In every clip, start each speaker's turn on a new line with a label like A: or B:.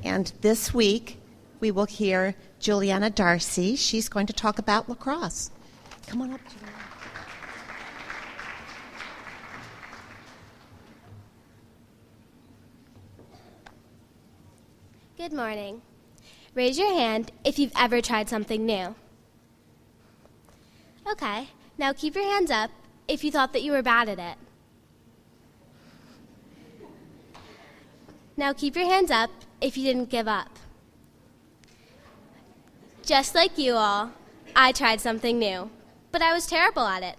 A: And this week, we will hear Juliana Darcy. She's going to talk about lacrosse. Come on up, Juliana.
B: Good morning. Raise your hand if you've ever tried something new. Okay, now keep your hands up if you thought that you were bad at it. Now keep your hands up if you didn't give up. Just like you all, I tried something new, but I was terrible at it.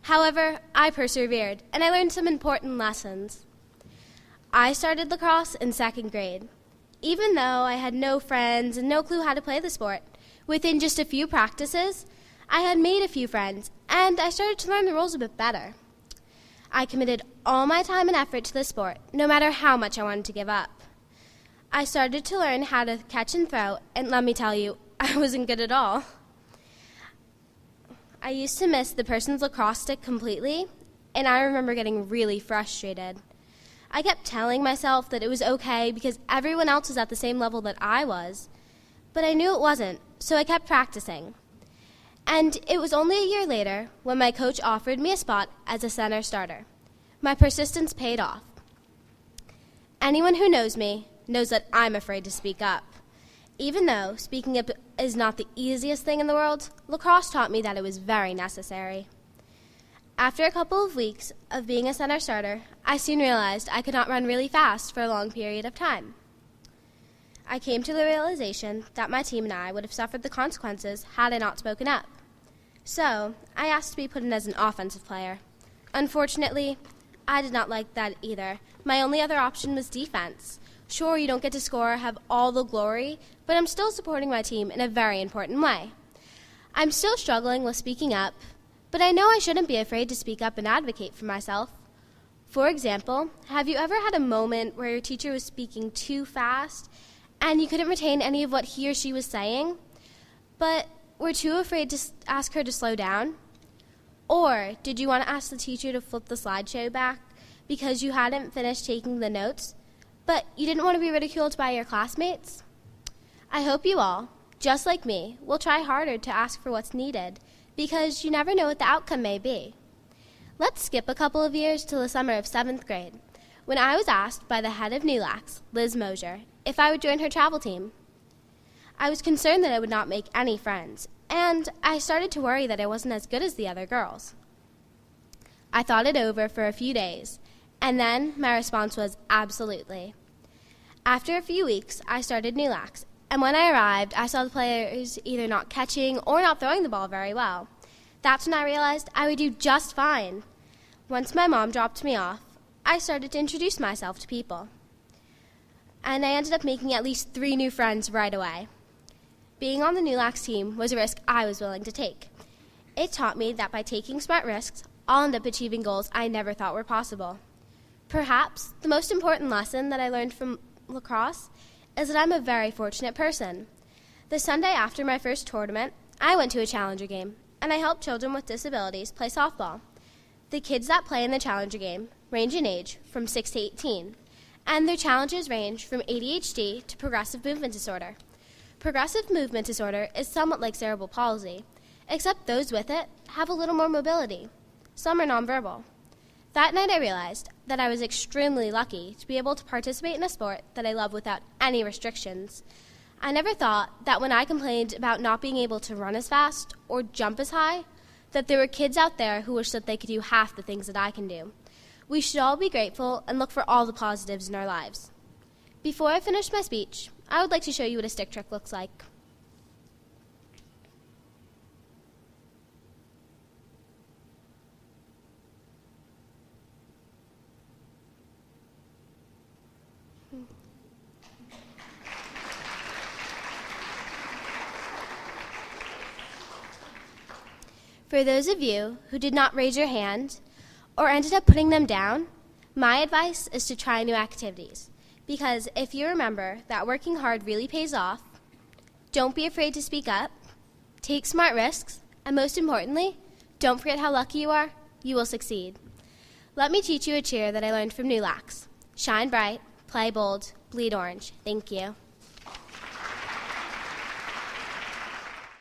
B: However, I persevered, and I learned some important lessons. I started lacrosse in 2nd grade. Even though I had no friends and no clue how to play the sport, within just a few practices, I had made a few friends, and I started to learn the rules a bit better. I committed all my time and effort to the sport, no matter how much I wanted to give up. I started to learn how to catch and throw, and let me tell you, I wasn't good at all. I used to miss the person's lacrosse stick completely, and I remember getting really frustrated. I kept telling myself that it was okay because everyone else was at the same level that I was, but I knew it wasn't, so I kept practicing. And it was only a year later when my coach offered me a spot as a center starter. My persistence paid off. Anyone who knows me knows that I'm afraid to speak up. Even though speaking up is not the easiest thing in the world, lacrosse taught me that it was very necessary. After a couple of weeks of being a center starter, I soon realized I could not run really fast for a long period of time. I came to the realization that my team and I would have suffered the consequences had I not spoken up. So, I asked to be put in as an offensive player. Unfortunately, I did not like that either. My only other option was defense. Sure, you don't get to score or have all the glory, but I'm still supporting my team in a very important way. I'm still struggling with speaking up, but I know I shouldn't be afraid to speak up and advocate for myself. For example, have you ever had a moment where your teacher was speaking too fast and you couldn't retain any of what he or she was saying, but were too afraid to ask her to slow down? Or did you want to ask the teacher to flip the slideshow back because you hadn't finished taking the notes, but you didn't want to be ridiculed by your classmates? I hope you all, just like me, will try harder to ask for what's needed, because you never know what the outcome may be. Let's skip a couple of years to the summer of 7th grade, when I was asked by the head of NULACS, Liz Mosier, if I would join her travel team. I was concerned that I would not make any friends, and I started to worry that I wasn't as good as the other girls. I thought it over for a few days, and then my response was absolutely. After a few weeks, I started NULACS, and when I arrived, I saw the players either not catching or not throwing the ball very well. That's when I realized I would do just fine. Once my mom dropped me off, I started to introduce myself to people. And I ended up making at least 3 new friends right away. Being on the NULACS team was a risk I was willing to take. It taught me that by taking smart risks, I'll end up achieving goals I never thought were possible. Perhaps the most important lesson that I learned from lacrosse is that I'm a very fortunate person. The Sunday after my first tournament, I went to a Challenger game, and I helped children with disabilities play softball. The kids that play in the Challenger game range in age from 6 to 18, and their challenges range from ADHD to progressive movement disorder. Progressive movement disorder is somewhat like cerebral palsy, except those with it have a little more mobility. Some are nonverbal. That night I realized that I was extremely lucky to be able to participate in a sport that I love without any restrictions. I never thought that when I complained about not being able to run as fast or jump as high, that there were kids out there who wish that they could do half the things that I can do. We should all be grateful and look for all the positives in our lives. Before I finish my speech, I would like to show you what a stick trick looks like. For those of you who did not raise your hand or ended up putting them down, my advice is to try new activities. Because if you remember that working hard really pays off, don't be afraid to speak up, take smart risks, and most importantly, don't forget how lucky you will succeed. Let me teach you a cheer that I learned from NULACS. Shine bright, play bold, Bleed orange. Thank you.